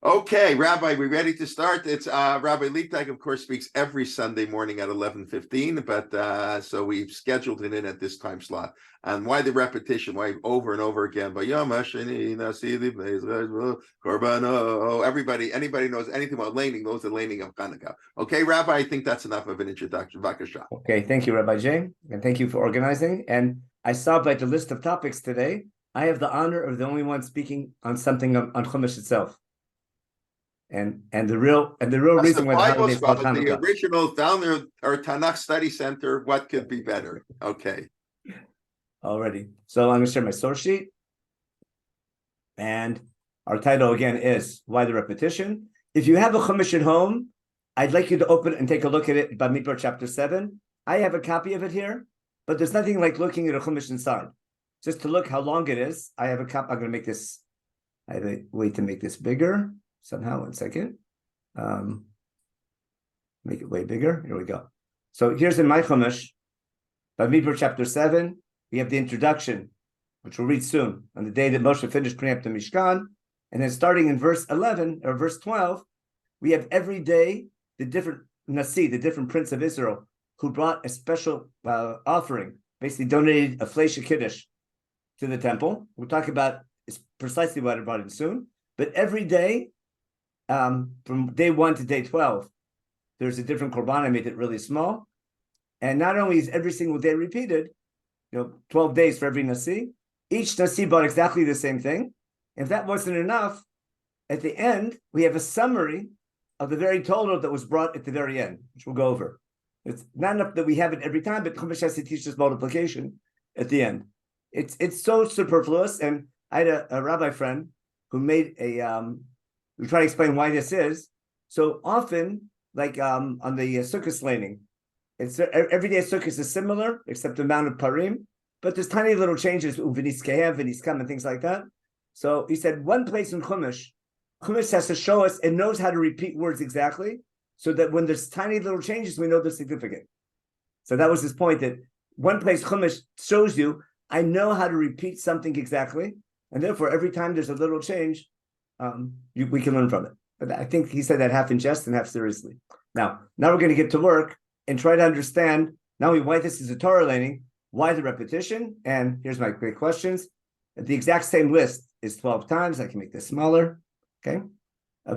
Okay, Rabbi, we ready to start? It's Rabbi Leibtag, of course, speaks every Sunday morning at 11:15, but so we've scheduled it in at this time slot. And why the repetition? Why over and over again? Everybody, anybody knows anything about laning, knows the laning of Chanuka. Okay, Rabbi, I think that's enough of an introduction. Vakasha. Okay, thank you, Rabbi Jay, and thank you for organizing. And I saw by the list of topics today, I have the honor of the only one speaking on something on Chumash itself. And the real reason why the holiday is called Chanuka. The original founder or Tanakh Study Center. What could be better? Okay. Already. So I'm going to share my source sheet. And our title again is Why the Repetition. If you have a Chumash at home, I'd like you to open it and take a look at it, Bamidbar chapter 7. I have a copy of it here, but there's nothing like looking at a Chumash inside. Just to look how long it is, I have a copy. I'm going to make this, I have a way to make this bigger. Somehow, 1 second. Make it way bigger. Here we go. So here's in my Chumash, Bamidbar chapter 7. We have the introduction, which we'll read soon, on the day that Moshe finished putting up the Mishkan. And then starting in verse 11 or verse 12, we have every day the different Nasi, the different prince of Israel, who brought a special offering, basically donated a flesh kiddush to the temple. We'll talk about precisely what I brought in soon. But every day, from day 1 to day 12, there's a different korban. I made it really small. And not only is every single day repeated, 12 days for every Nasi, each Nasi bought exactly the same thing. If that wasn't enough, at the end, we have a summary of the very total that was brought at the very end, which we'll go over. It's not enough that we have it every time, but Chumash has to teach us multiplication at the end. It's so superfluous. And I had a rabbi friend who made we try to explain why this is. So often, like on the Sukkot laning, it's every day Sukkot is similar, except the amount of parim, but there's tiny little changes, u'v'niskehev, v'niskam, and things like that. So he said one place in Chumash has to show us, it knows how to repeat words exactly, so that when there's tiny little changes, we know they're significant. So that was his point, that one place Chumash shows you, I know how to repeat something exactly, and therefore every time there's a little change, we can learn from it. But I think he said that half in jest and half seriously. Now we're going to get to work and try to understand not only why this is a Torah laning, why the repetition, and here's my great questions. The exact same list is 12 times. I can make this smaller. Okay,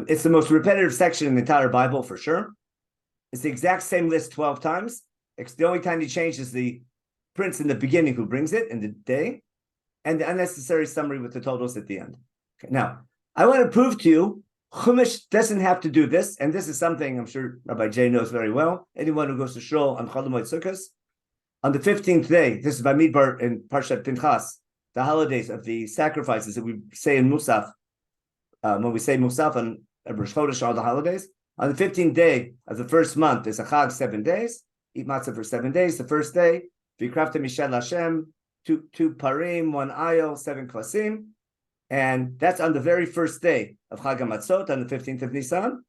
it's the most repetitive section in the entire Bible for sure. It's the exact same list 12 times. It's the only time he changes the prince in the beginning who brings it in the day, and the unnecessary summary with the totals at the end. Okay, now I want to prove to you Chumash doesn't have to do this, and this is something I'm sure Rabbi Jay knows very well. Anyone who goes to Shul on Chol Hamoed Sukkos, on the 15th day, this is Bamidbar in Parshat Pinchas, the holidays of the sacrifices that we say in Musaf, when we say Musaf on Rosh Chodesh, all the holidays. On the 15th day of the first month, there's a Chag 7 days, eat matzah for 7 days. The first day, V'yikrafta Mishel Hashem, two parim, 1 ayil, 7 klasim. And that's on the very first day of Chag HaMatzot, on the 15th of Nisan.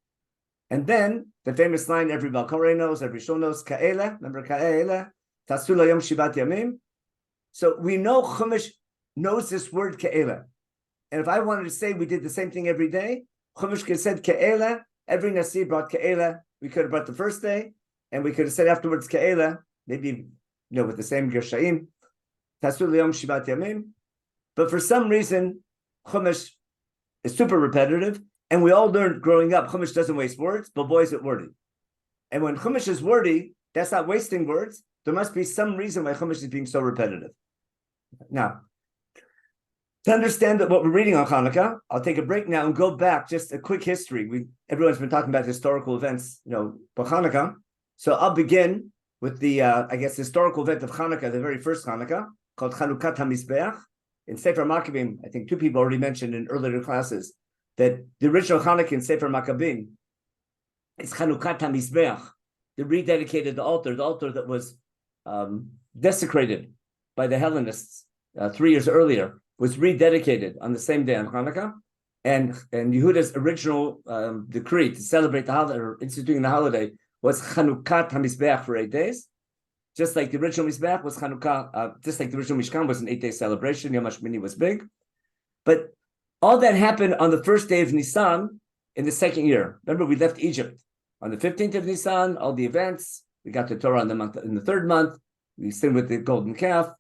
And then the famous line every Balkorei knows, every Shul knows, Ka'ela, remember Ka'ela, Tasu Layom Shivat Yamim. So we know Chumash knows this word Ka'ela. And if I wanted to say we did the same thing every day, Chumash could have said Ka'ela, every Nasi brought Ka'ela. We could have brought the first day, and we could have said afterwards Ka'ela, maybe with the same Gershaim, Tasu Layom Shivat Yamim. But for some reason, Chumash is super repetitive, and we all learned growing up, Chumash doesn't waste words, but boy is it wordy. And when Chumash is wordy, that's not wasting words. There must be some reason why Chumash is being so repetitive. Now, to understand what we're reading on Chanuka, I'll take a break now and go back, just a quick history. Everyone's been talking about historical events, for Chanuka. So I'll begin with the, historical event of Chanuka, the very first Chanuka, called Chanukat HaMizbeach. In Sefer Maccabim, I think 2 people already mentioned in earlier classes that the original Chanukah in Sefer Maccabim is Chanukat HaMizbeach. They rededicated the altar that was desecrated by the Hellenists 3 years earlier, was rededicated on the same day on Chanukah. And Yehuda's original decree to celebrate the holiday, or instituting the holiday, was Chanukat HaMizbeach for 8 days. Just like the original Mizbeach was Chanuka, just like the original Mishkan was an 8-day celebration, Yom HaShmini was big. But all that happened on the first day of Nisan, in the second year. Remember, we left Egypt on the 15th of Nisan, all the events. We got the Torah in the third month. We sin with the golden calf.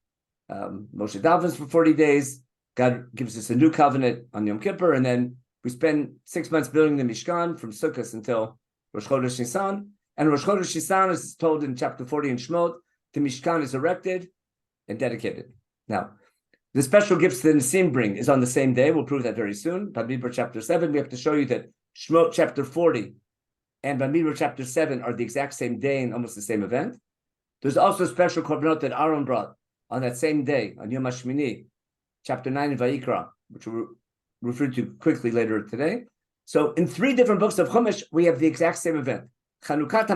Moshe davens for 40 days. God gives us a new covenant on Yom Kippur, and then we spend 6 months building the Mishkan from Sukkot until Rosh Chodesh Nisan. And Rosh Chodesh Nisan is told in chapter 40 in Shemot, the Mishkan is erected and dedicated. Now, the special gifts that the Nisim bring is on the same day. We'll prove that very soon. Bamidbar chapter 7, we have to show you that Shemot chapter 40 and Bamidbar chapter 7 are the exact same day and almost the same event. There's also a special korbanot that Aaron brought on that same day, on Yom HaShmini, chapter 9 of Vayikra, which we'll refer to quickly later today. So in 3 different books of Chumash, we have the exact same event. Chanuka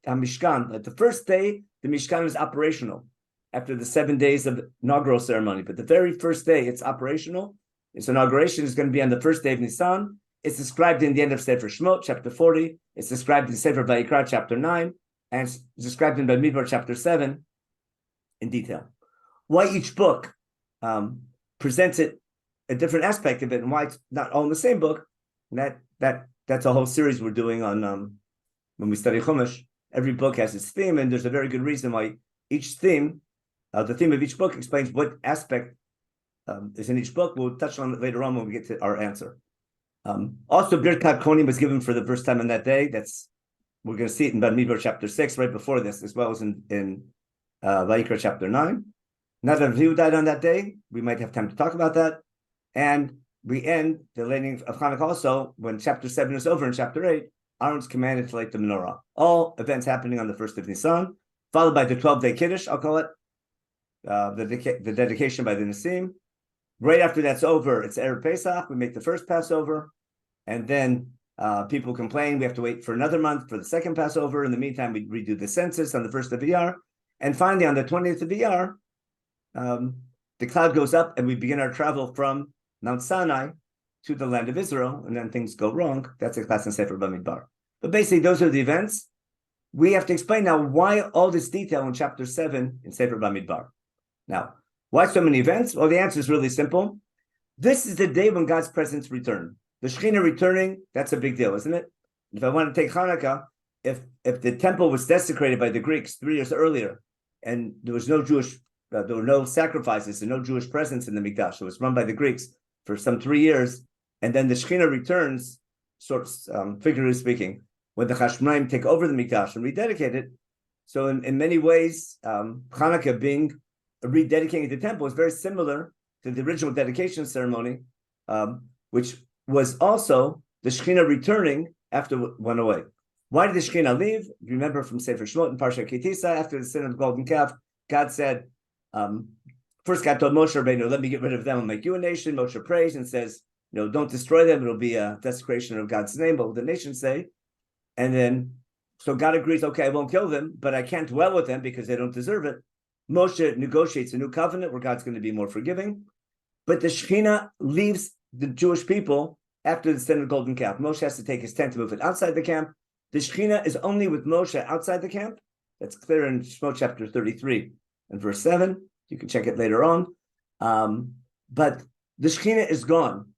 HaMishkan, at the first day, the Mishkan is operational after the 7 days of inaugural ceremony. But the very first day it's operational. Its inauguration is going to be on the first day of Nisan. It's described in the end of Sefer Shemot, chapter 40. It's described in Sefer Vayikra, chapter 9. And it's described in Bamidbar, chapter 7, in detail. Why each book presents it a different aspect of it, and why it's not all in the same book, and that's a whole series we're doing on when we study Chumash. Every book has its theme, and there's a very good reason why each theme, the theme of each book, explains what aspect is in each book. We'll touch on it later on when we get to our answer. Also, Birkat Konim was given for the first time on that day. We're going to see it in Bamidbar chapter 6, right before this, as well as in Vayikra chapter 9. Now that Avihu died on that day, we might have time to talk about that. And we end the lighting of Hanukkah also when chapter 7 is over in chapter 8. Aaron's commanded to light the menorah. All events happening on the 1st of Nisan, followed by the 12-day Kiddush, I'll call it, the dedication by the Nisim. Right after that's over, it's Erev Pesach. We make the first Passover, and then people complain we have to wait for another month for the second Passover. In the meantime, we redo the census on the 1st of Iyar. And finally, on the 20th of Iyar, the cloud goes up and we begin our travel from Mount Sinai to the land of Israel, and then things go wrong. That's a class in Sefer Bamidbar. But basically, those are the events. We have to explain now why all this detail in chapter 7 in Sefer Bamidbar. Now, why so many events? Well, the answer is really simple. This is the day when God's presence returned. The Shekhinah returning, that's a big deal, isn't it? If I want to take Chanuka, if the temple was desecrated by the Greeks 3 years earlier, and there was no there were no sacrifices and no Jewish presence in the Mikdash, it was run by the Greeks for some 3 years, and then the Shekhinah returns, figuratively speaking, when the Chashmonaim take over the Mikdash and rededicate it. So in many ways, Chanuka being rededicating the temple is very similar to the original dedication ceremony, which was also the Shekhinah returning after it went away. Why did the Shekhinah leave? Remember from Sefer Shemot and Parsha Kitisa, after the sin of the golden calf, God said, first God told Moshe Rabbeinu, let me get rid of them and make you a nation. Moshe prays and says, don't destroy them. It'll be a desecration of God's name. But what the nations say? And then, so God agrees, okay, I won't kill them, but I can't dwell with them because they don't deserve it. Moshe negotiates a new covenant where God's going to be more forgiving. But the Shekhinah leaves the Jewish people after the sin of the golden calf. Moshe has to take his tent to move it outside the camp. The Shekhinah is only with Moshe outside the camp. That's clear in Shemot chapter 33 and verse 7. You can check it later on. But the Shekhinah is gone.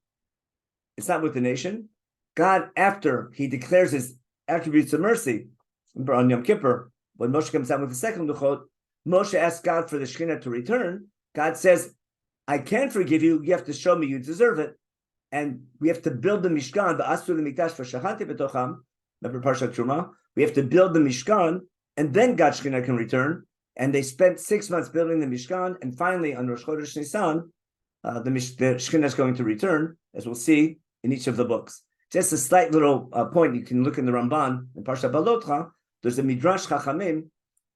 It's not with the nation. God, after he declares his attributes of mercy, remember on Yom Kippur, when Moshe comes down with the second Luchot, Moshe asks God for the Shekhinah to return. God says, I can forgive you. You have to show me you deserve it. And we have to build the Mishkan, the Asur the Mikdash for Shachanti B'tocham. Remember Parshat Truma? We have to build the Mishkan, and then God's Shekhinah can return. And they spent 6 months building the Mishkan, and finally on Rosh Chodesh Nisan, the Shekhinah is going to return, as we'll see in each of the books. Just a slight little point, you can look in the Ramban, in Parshat Balotcha, there's a Midrash Chachamim,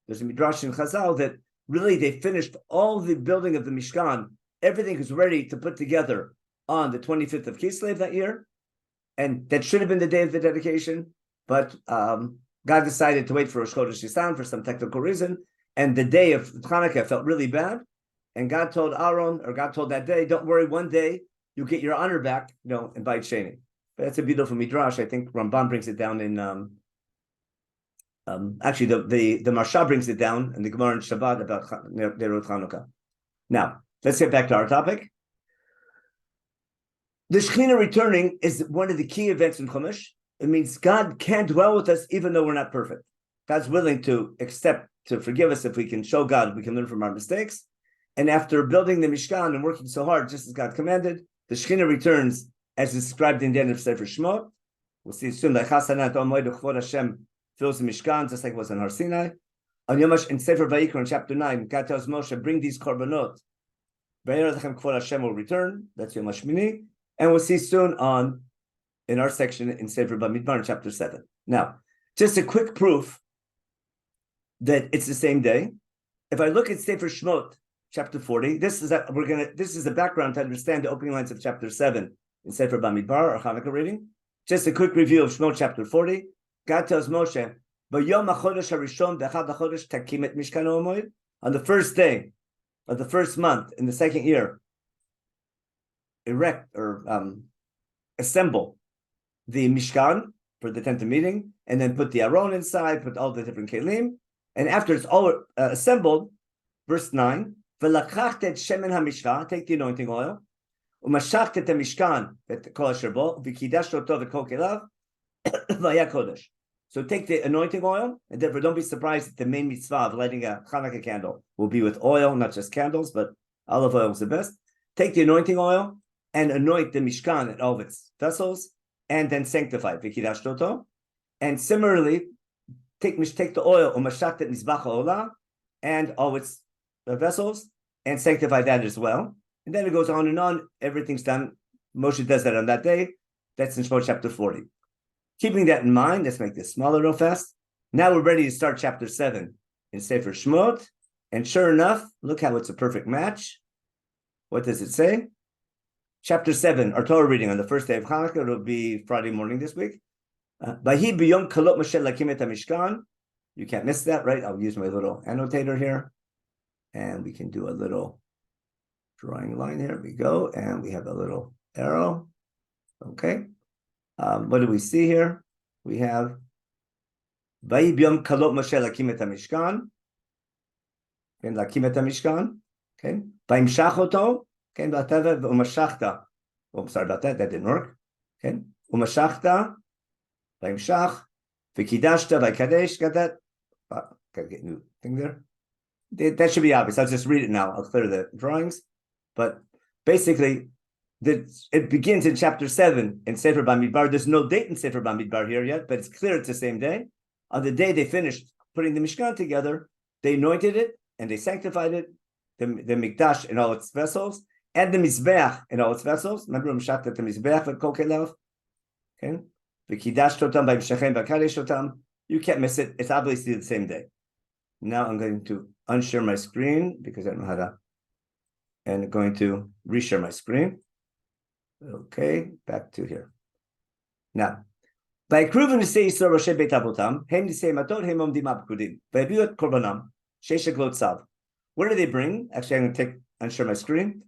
there's a Midrash in Chazal that really they finished all the building of the Mishkan. Everything is ready to put together on the 25th of Kislev that year, and that should have been the day of the dedication, but God decided to wait for Rosh Chodesh Nisan for some technical reason, and the day of Chanuka felt really bad, and God told Aaron, or God told that day, don't worry, one day you'll get your honor back, and by Sheni. But that's a beautiful Midrash. I think Ramban brings it down in, actually the Marsha brings it down in the Gemara in Shabbat about Nerot Chanuka. Now, let's get back to our topic. The Shekhinah returning is one of the key events in Chumash. It means God can dwell with us even though we're not perfect. God's willing to accept, to forgive us if we can show God, we can learn from our mistakes. And after building the Mishkan and working so hard, just as God commanded, the Shekhinah returns as described in the end of Sefer Shemot. We'll see soon that Chasanat Omoed Uchvod Hashem fills the Mishkan, just like it was in Har Sinai. On Yomash in Sefer Vayikra in chapter 9, God tells Moshe, bring these korbanot. Kvod Hashem will return. That's Yom HaShmini. And we'll see soon on in our section in Sefer Bamidbar in chapter 7. Now, just a quick proof that it's the same day. If I look at Sefer Shemot, chapter 40, this is a background to understand the opening lines of chapter 7 in Sefer Bamidbar, our Chanuka reading. Just a quick review of Shemot chapter 40. God tells Moshe, "V'yom hachodesh harishon b'echad hachodesh takim et mishkan ha'omoed." On the first day of the first month in the second year, erect or assemble the Mishkan for the tent of meeting, and then put the Aron inside, put all the different kelim, and after it's all assembled, verse 9, "V'lakachtet shemen hamishcha," take the anointing oil, "Umashachtet hamishkan et kol asher bo, v'kidashto oto v'kol kelav, v'haya kodesh." So take the anointing oil, and therefore don't be surprised that the main mitzvah of lighting a Chanuka candle will be with oil, not just candles, but olive oil is the best. Take the anointing oil and anoint the Mishkan and all of its vessels, and then sanctify it, v'kidashto oto. And similarly, take the oil, umashachtet mizbach ha'olah, and all its vessels, and sanctify that as well. And then it goes on and on. Everything's done. Moshe does that on that day. That's in Shemot chapter 40. Keeping that in mind, let's make this smaller real fast. Now we're ready to start chapter 7 in Sefer Shemot. And sure enough, look how it's a perfect match. What does it say? Chapter 7, our Torah reading on the first day of Hanukkah. It'll be Friday morning this week. Vahi b'yom kalot Moshe lakim et hamishkan. You can't miss that, right? I'll use my little annotator here. And we can do a little drawing line here. We go. And we have a little arrow. Okay. What do we see here? We have Vayi b'yom kalot Moshe lakim et hamishkan. Okay, lakim et hamishkan. Okay. Vayimshach oto. Okay, v'ateva v'umashachta. Oh, sorry about that. That didn't work. Okay. Umashachta. Vayimshach. V'kidashta. V'kadesh. Got that? Gotta get a new thing there. That should be obvious. I'll just read it now. I'll clear the drawings. But basically, it begins in chapter 7 in Sefer Bamidbar. There's no date in Sefer Bamidbar here yet, but it's clear it's the same day. On the day they finished putting the Mishkan together, they anointed it and they sanctified it, the Mikdash and all its vessels, and the Mizbeach and all its vessels. Remember, Mishachtet the Mizbeach with Kol Kelev? Okay? V'kidashtotam v'yimshachem v'kadeshotam. You can't miss it. It's obviously the same day. Now I'm going to unshare my screen because I don't know how to, and I'm going to reshare my screen. Okay, back to here. Now, by Kruvim say Yisrael Roshei Beit Avotam, Hem Nisei Matot Hem Omdim Abkudim, V'Aviot Korbanam, Sheish Glot Sav. What do they bring? Actually, I'm going to unshare my screen.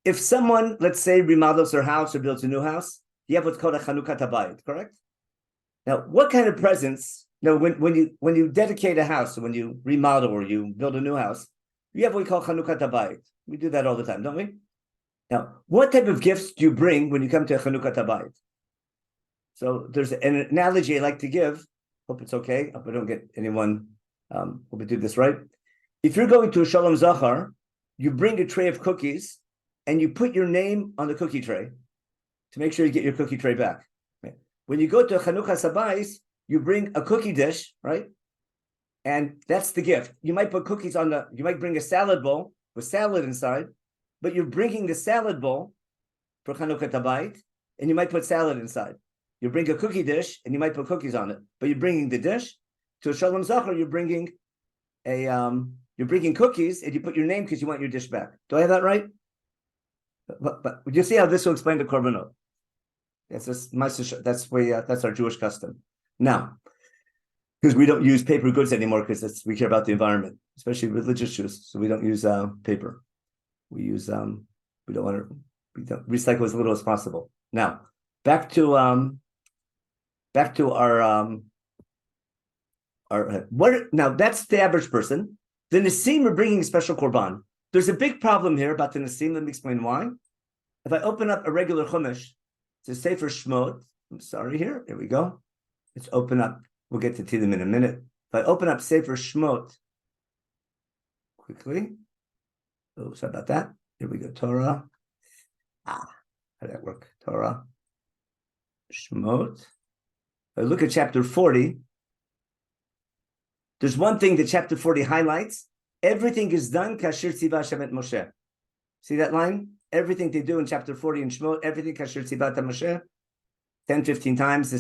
If someone, let's say, remodels their house or builds a new house, you have what's called a Chanuka Tabayit, correct? Now, what kind of presents? Now, when you dedicate a house, or when you remodel or you build a new house, you have what we call Chanuka Tabayit. We do that all the time, don't we? Now, what type of gifts do you bring when you come to a Chanuka Tabayit? So there's an analogy I like to give. Hope it's okay. Hope I don't get anyone. Hope I do this right. If you're going to a Shalom Zachar, you bring a tray of cookies and you put your name on the cookie tray to make sure you get your cookie tray back. Okay. When you go to a Chanuka Sabayis, you bring a cookie dish, right? And that's the gift. You might put cookies you might bring a salad bowl with salad inside, but you're bringing the salad bowl for Chanuka Tabayit, and you might put salad inside. You bring a cookie dish, and you might put cookies on it, but you're bringing the dish. To a Shalom Zachar, you're bringing cookies, and you put your name because you want your dish back. Do I have that right? But you see how this will explain the korbanot. That's our Jewish custom. Now, because we don't use paper goods anymore, because we care about the environment, especially religious Jews. So we don't use paper. We use we don't recycle as little as possible. Now, back to our now that's the average person. The Nesim are bringing a special korban. There's a big problem here about the Nesim. Let me explain why. If I open up a regular Chumash It's a Sefer Shmot. I'm sorry here. Here we go. Let's open up. We'll get to them in a minute. If I open up Sefer Shmot quickly. Oh, sorry about that. Here we go. Torah. How did that work? Torah. Shmot. I look at chapter 40. There's one thing that chapter 40 highlights. Everything is done. Kashir Tziva Hashem et Moshe. See that line? Everything they do in chapter 40 in Shmot, everything Kashir Tziva et Moshe. 10, 15 times.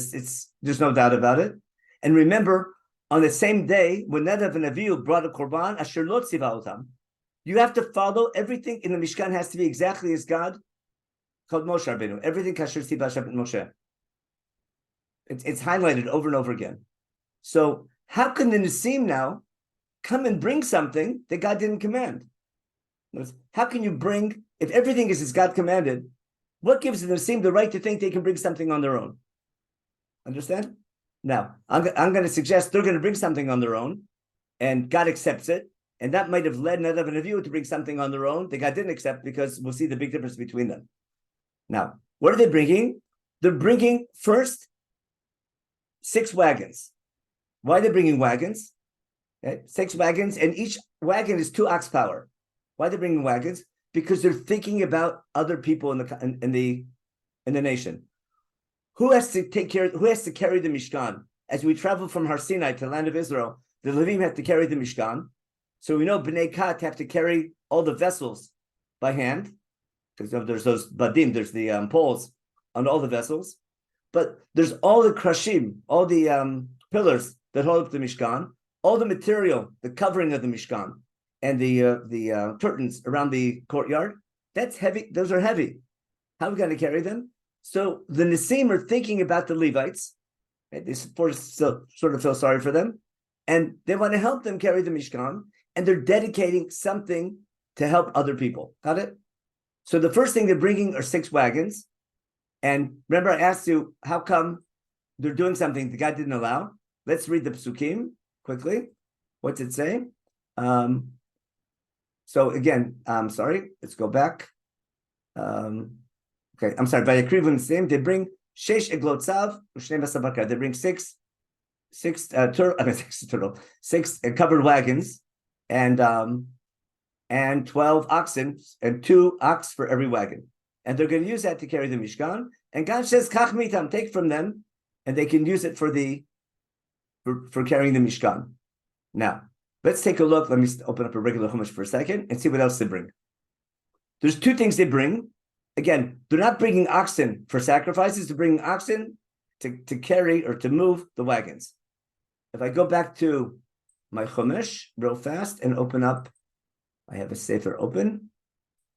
There's no doubt about it. And remember, on the same day, when Nadav and Avihu brought a korban, Asher lo tziva otam, you have to follow everything in the Mishkan has to be exactly as God called Moshe Rabbeinu. Everything Kasher Tziva Hashem et Moshe. It's highlighted over and over again. So how can the Nisim now come and bring something that God didn't command? How can you bring, if everything is as God commanded, what gives the Nisim the right to think they can bring something on their own? Understand? Now, I'm going to suggest they're going to bring something on their own, and God accepts it, and that might have led Nadav and Avihu to bring something on their own that God didn't accept, because we'll see the big difference between them. Now, what are they bringing? They're bringing first 6 wagons. Why are they bringing wagons? Okay, 6 wagons, and each wagon is 2 ox power. Why are they bringing wagons? Because they're thinking about other people in the nation. Who has to carry the Mishkan? As we travel from Har Sinai to the land of Israel, the Levim have to carry the Mishkan. So we know Bnei Kat have to carry all the vessels by hand, because there's those badim, there's the poles on all the vessels. But there's all the krashim, all the pillars that hold up the Mishkan, all the material, the covering of the Mishkan, and the curtains around the courtyard. That's heavy. Those are heavy. How are we going to carry them? So the Nisim are thinking about the Levites. They sort of feel sorry for them. And they want to help them carry the Mishkan. And they're dedicating something to help other people. Got it? So the first thing they're bringing are 6 wagons. And remember, I asked you, how come they're doing something that God didn't allow? Let's read the Psukim quickly. What's it say? So again, sorry, let's go back. Okay, I'm sorry. By Akriv same, they bring 6 eglotzav, they bring 6 covered wagons, and 12 oxen, and 2 ox for every wagon, and they're going to use that to carry the Mishkan. And God says, "Kach mitam, take from them," and they can use it for carrying the Mishkan. Now, let's take a look. Let me open up a regular Chumash for a second and see what else they bring. There's 2 things they bring. Again, they're not bringing oxen for sacrifices. They're bringing oxen to carry or to move the wagons. If I go back to my Chumash real fast and open up, I have a Sefer open.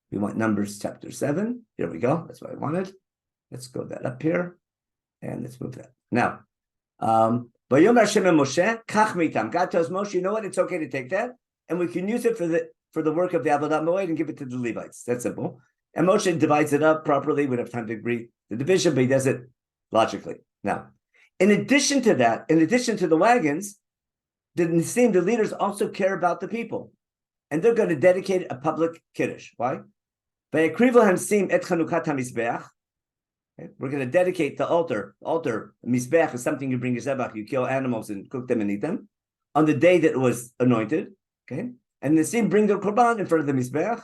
We want Numbers chapter 7. Here we go. That's what I wanted. Let's go that up here, and let's move that. Now, Vayomer Hashem and Moshe, kach mitam. God tells Moshe, you know what? It's okay to take that, and we can use it for the work of the Avodat Moed and give it to the Levites. That's simple. And Moshe divides it up properly. We don't have time to agree the division, but he does it logically. Now, in addition to that, in addition to the wagons, the Nisim, the leaders, also care about the people. And they're going to dedicate a public kiddush. Why? We're going to dedicate the altar. Altar, Mizbeach, is something you bring your zebach, you kill animals and cook them and eat them, on the day that it was anointed. Okay? And the Nisim bring their korban in front of the Mizbeach.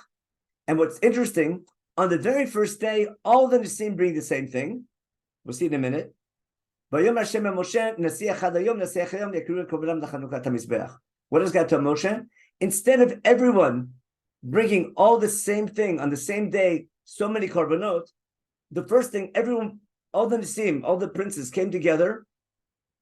And what's interesting, on the very first day, all the Nisim bring the same thing. We'll see in a minute. What does God tell Moshe? Instead of everyone bringing all the same thing on the same day, so many korbanot, the first thing, everyone, all the Nisim, all the princes came together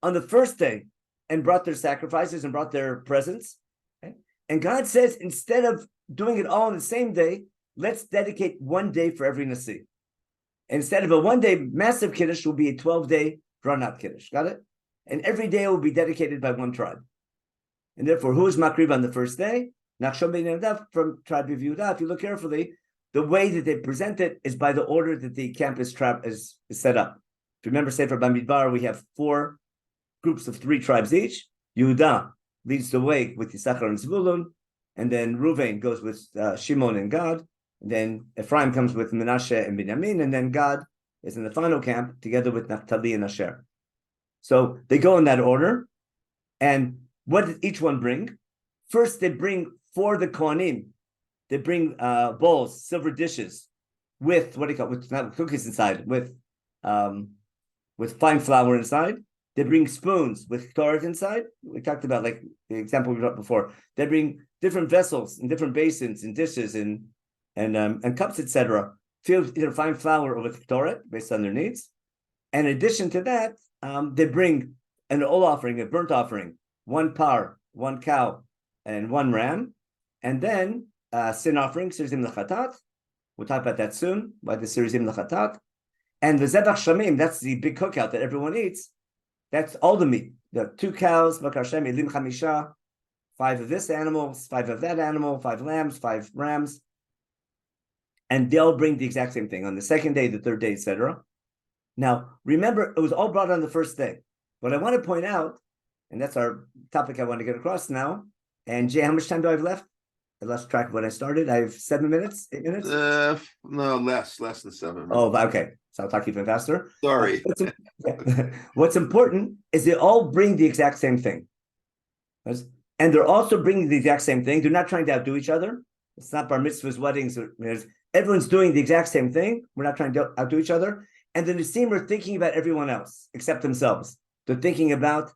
on the first day and brought their sacrifices and brought their presents. Okay? And God says, instead of doing it all on the same day, let's dedicate 1 day for every Nasi. Instead of a 1-day massive kiddush, will be a 12-day run-out kiddush. Got it? And every day will be dedicated by one tribe. And therefore, who is Makriv on the first day? Nachshon ben Yehuda from tribe of Yehuda. If you look carefully, the way that they present it is by the order that the campus tribe is set up. If you remember Sefer Bamidbar, we have 4 groups of 3 tribes each. Yehuda leads the way with Yisachar and Zvulun, and then Ruvain goes with Shimon and Gad. And then Ephraim comes with Menashe and Binyamin, and then Gad is in the final camp together with Naphtali and Asher. So they go in that order. And what did each one bring? First, they bring for the Kohanim, they bring bowls, silver dishes with with not cookies inside, with fine flour inside. They bring spoons with Torah inside. We talked about like the example we brought before. They bring different vessels and different basins and dishes and cups, etc. Filled either fine flour or with Torah based on their needs. And in addition to that, they bring an oil offering, a burnt offering, one par, one cow, and one ram, and then sin offering, sirizim lechatat. We'll talk about that soon, by the sirizim lechatat. And the zebach shamim, that's the big cookout that everyone eats. That's all the meat. The 2 cows, bakar shem, elim chamisha, 5 of this animal, 5 of that animal, 5 lambs, 5 rams. And they'll bring the exact same thing on the second day, the third day, etc. Now, remember, it was all brought on the first day. What I want to point out, and that's our topic I want to get across now. And Jay, how much time do I have left? I lost track of when I started. I have 7 minutes, 8 minutes? No, less than 7 minutes. Oh, okay. So I'll talk even faster. Sorry. What's important is they all bring the exact same thing. And they're also bringing the exact same thing. They're not trying to outdo each other. It's not bar mitzvahs, weddings. Everyone's doing the exact same thing. We're not trying to outdo each other. And the Nisim are thinking about everyone else except themselves. They're thinking about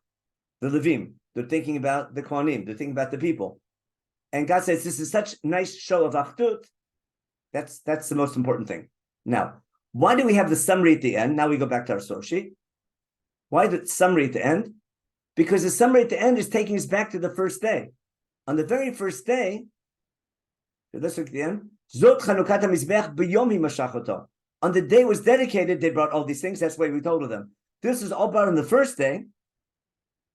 the Levim. They're thinking about the Kohanim. They're thinking about the people. And God says, this is such a nice show of Achdut. That's the most important thing. Now, why do we have the summary at the end? Now we go back to our source sheet. Why the summary at the end? Because the summary at the end is taking us back to the first day. On the very first day, let's look at the end. Zot Chanukat HaMizbech b'yom himashach. On the day it was dedicated, they brought all these things. That's why we told them. This is all brought on the first day.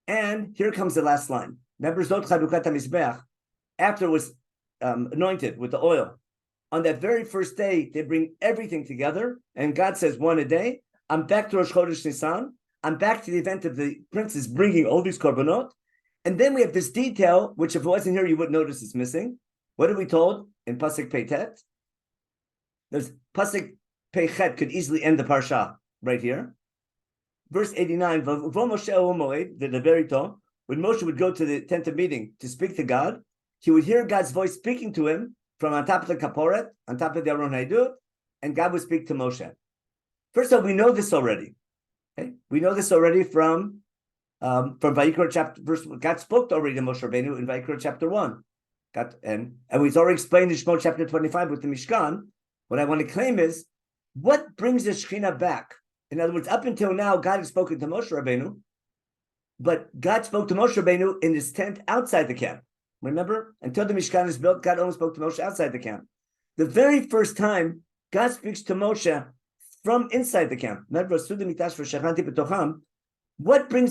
And here comes the last line. Remember, Zot Chanukat HaMizbech, after it was anointed with the oil. On that very first day, they bring everything together. And God says, one a day. I'm back to Rosh Chodesh Nisan. I'm back to the event of the princes bringing all these korbanot. And then we have this detail, which if it wasn't here, you would notice it's missing. What are we told in Pasuk Peitet? There's Pasuk Peichet could easily end the parsha right here. Verse 89, when Moshe would go to the tent of meeting to speak to God, he would hear God's voice speaking to him from on top of the Kaporet, on top of the Aron Haidut, and God would speak to Moshe. First of all, we know this already. Okay? We know this already from Vayikra chapter verse. God spoke already to Moshe Rabbeinu in Vayikra chapter 1. And we've already explained in Shemot chapter 25 with the Mishkan. What I want to claim is, what brings the Shekhinah back? In other words, up until now, God had spoken to Moshe Rabbeinu, but God spoke to Moshe Rabbeinu in his tent outside the camp. Remember? Until the Mishkan is built, God only spoke to Moshe outside the camp. The very first time, God speaks to Moshe from inside the camp. What brings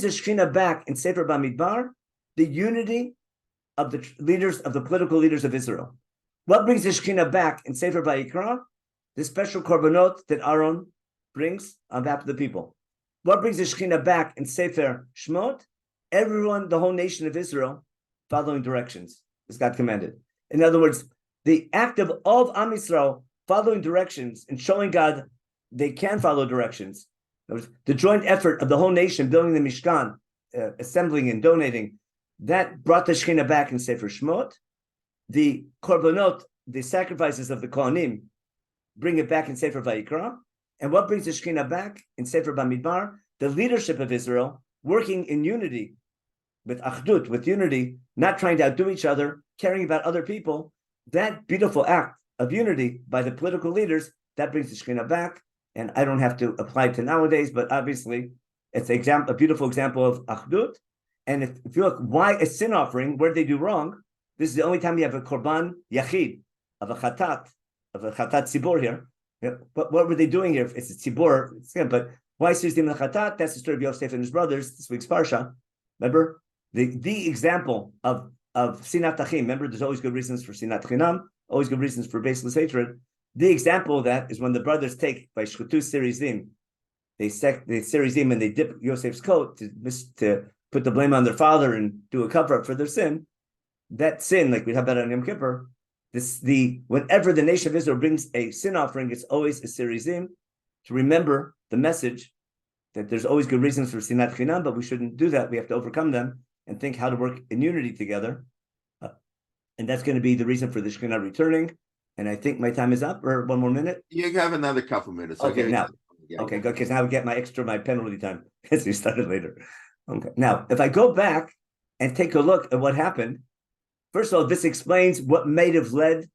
the Shekhinah back in Sefer Bamidbar? The unity of the leaders, of the political leaders of Israel. What brings the Shekhinah back in Sefer Vayikra? The special korbanot that Aaron brings on behalf of the people. What brings the Shekhinah back in Sefer Shmot? Everyone, the whole nation of Israel, following directions, as God commanded. In other words, the act of all of Am Yisrael following directions and showing God they can follow directions. In other words, the joint effort of the whole nation building the Mishkan, assembling and donating, that brought the Shekhinah back in Sefer Shmot. The korbanot, the sacrifices of the Kohanim, bring it back in Sefer Vayikra. And what brings the Shekhinah back in Sefer Bamidbar? The leadership of Israel working in unity, with achdut, with unity, not trying to outdo each other, caring about other people. That beautiful act of unity by the political leaders, that brings the Shekhinah back. And I don't have to apply it to nowadays, but obviously it's a beautiful example of achdut. And if you look, why a sin offering? Where did they do wrong? This is the only time you have a korban yachid of a chatat tzibor here. But what were they doing here? It's a tzibor, but why sirizim lechatat? That's the story of Yosef and his brothers. This week's parsha. Remember the example of sinat achim. Remember, there's always good reasons for sinat chinam, always good reasons for baseless hatred. The example of that is when the brothers take by shchutu sirizim, they sirizim and they dip Yosef's coat to put the blame on their father and do a cover up for their sin. That sin, like we have that on Yom Kippur, whenever the nation of Israel brings a sin offering, it's always a sirizim. to remember the message that there's always good reasons for sinat chinam, but we shouldn't do that. We have to overcome them and think how to work in unity together. And that's going to be the reason for the Shekhinah returning. And I think my time is up, or one more minute. You have another couple minutes. Okay, now. Okay, good, because now I get my penalty time because we started later. Okay, now if I go back and take a look at what happened, first of all, this explains what may have led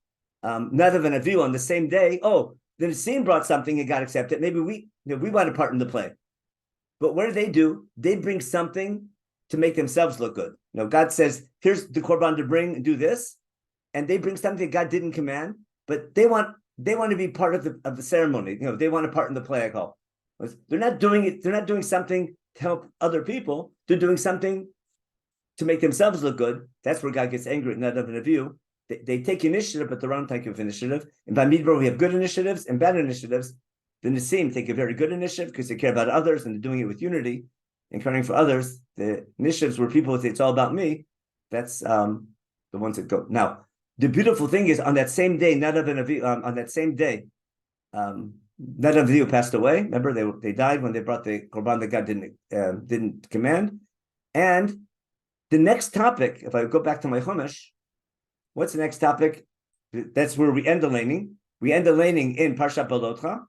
Nadav and Avihu on the same day. Oh, the Nassim brought something and got accepted. Maybe we want a part in the play. But what do? They bring something to make themselves look good. God says, here's the korban to bring and do this, and they bring something God didn't command, but they want to be part of the ceremony. They want a part in the play. I call. They're not doing it. They're not doing something to help other people. They're doing something to make themselves look good. That's where God gets angry at Nadav and Avihu. They take initiative, but the wrong type of initiative. In Bamidbar, we have good initiatives and bad initiatives. The Nassim take a very good initiative because they care about others and they're doing it with unity and caring for others. The initiatives where people say it's all about me, that's the ones that go. Now, the beautiful thing is on that same day, Nadav and Avihu, Nadav and Avihu passed away. Remember, they died when they brought the korban that God didn't command. And the next topic, if I go back to my Chumash, what's the next topic? That's where we end the laning. We end the laning in Parshat Balotcha.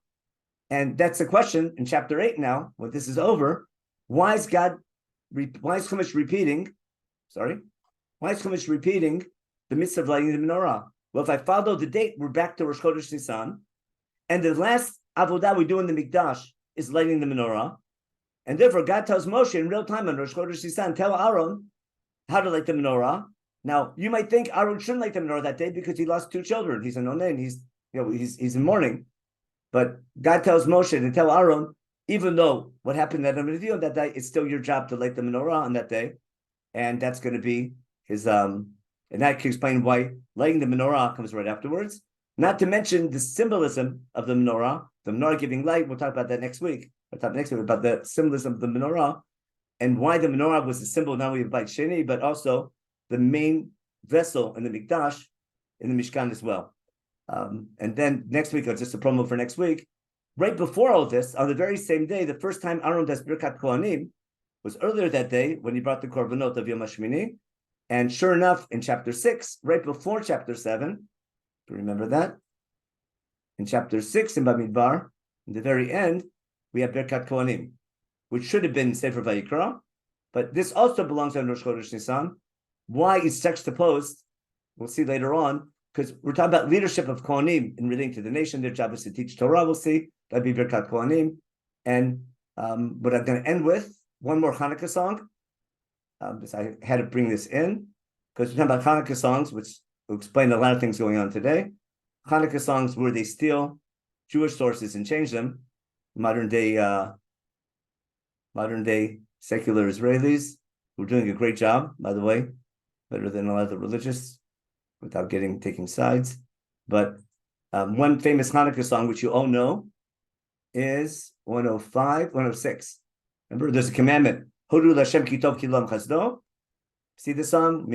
And that's the question in chapter 8 now, when this is over. Why is Chumash repeating? Why is Chumash repeating the mitzvah of lighting the menorah? Well, if I follow the date, we're back to Rosh Chodesh Nisan. And the last avodah we do in the Mikdash is lighting the menorah. And therefore, God tells Moshe in real time on Rosh Chodesh Nisan, tell Aaron how to light the menorah. Now, you might think Aaron shouldn't light the menorah that day because he lost 2 children. He's an onen. He's in mourning. But God tells Moshe to tell Aaron, even though what happened at Avihu on that day, it's still your job to light the menorah on that day. And that's going to be his, and that can explain why lighting the menorah comes right afterwards. Not to mention the symbolism of the menorah giving light. We'll talk about that next week. We'll talk next week about the symbolism of the menorah and why the menorah was a symbol not only of Beit Sheni, but also the main vessel in the Mikdash, in the Mishkan as well. And then next week, or just a promo for next week, right before all this, on the very same day, the first time Aaron does Birkat Kohanim was earlier that day when he brought the korbanot of Yom HaShmini. And sure enough, in chapter 6, right before chapter 7, do you remember that? In chapter 6 in Bamidbar, in the very end, we have Birkat Kohanim, which should have been Sefer Vayikra, but this also belongs on Rosh Chodesh Nisan. Why it's juxtaposed, we'll see later on, because we're talking about leadership of Kohanim in relating to the nation. Their job is to teach Torah, we'll see. That'd be Birkat Kohanim. And what I'm going to end with, one more Chanuka song. I had to bring this in, because we're talking about Chanuka songs, which will explain a lot of things going on today. Chanuka songs where they steal Jewish sources and change them. Modern day secular Israelis who are doing a great job, by the way, better than a lot of the religious, without taking sides. But one famous Hanukkah song, which you all know, is 106. Remember, there's a commandment. Hodu Lashem kitov kilam chazdo. See the song?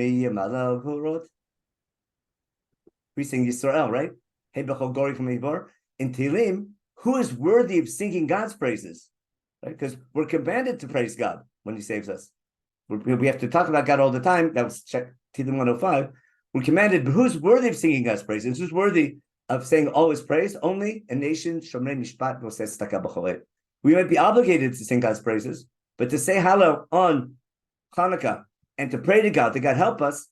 We sing Yisrael, right? Hey b'chol gori from Eivor. In Tehillim, who is worthy of singing God's praises? Right? Because we're commanded to praise God when He saves us. We have to talk about God all the time. That was check Tehillim 105. We're commanded, but who's worthy of singing God's praises? Who's worthy of saying all His praise? Only a nation, Shomrei Mishpat, V'oseh Tzedakah B'cholet. We might be obligated to sing God's praises, but to say Hallel on Chanukkah and to pray to God help us,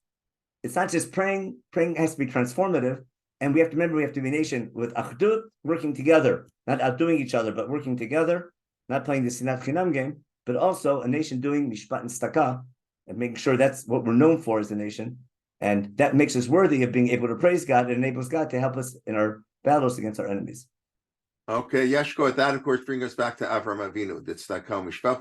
it's not just praying. Praying has to be transformative, and we have to remember we have to be a nation with achdut, working together, not outdoing each other, but working together, not playing the Sinat Chinam game, but also a nation doing Mishpat and Tzedakah, and making sure that's what we're known for as a nation. And that makes us worthy of being able to praise God and enables God to help us in our battles against our enemies. Okay, Yeshko, that of course brings us back to Avram Avinu. That's Tzedakah Mishpat.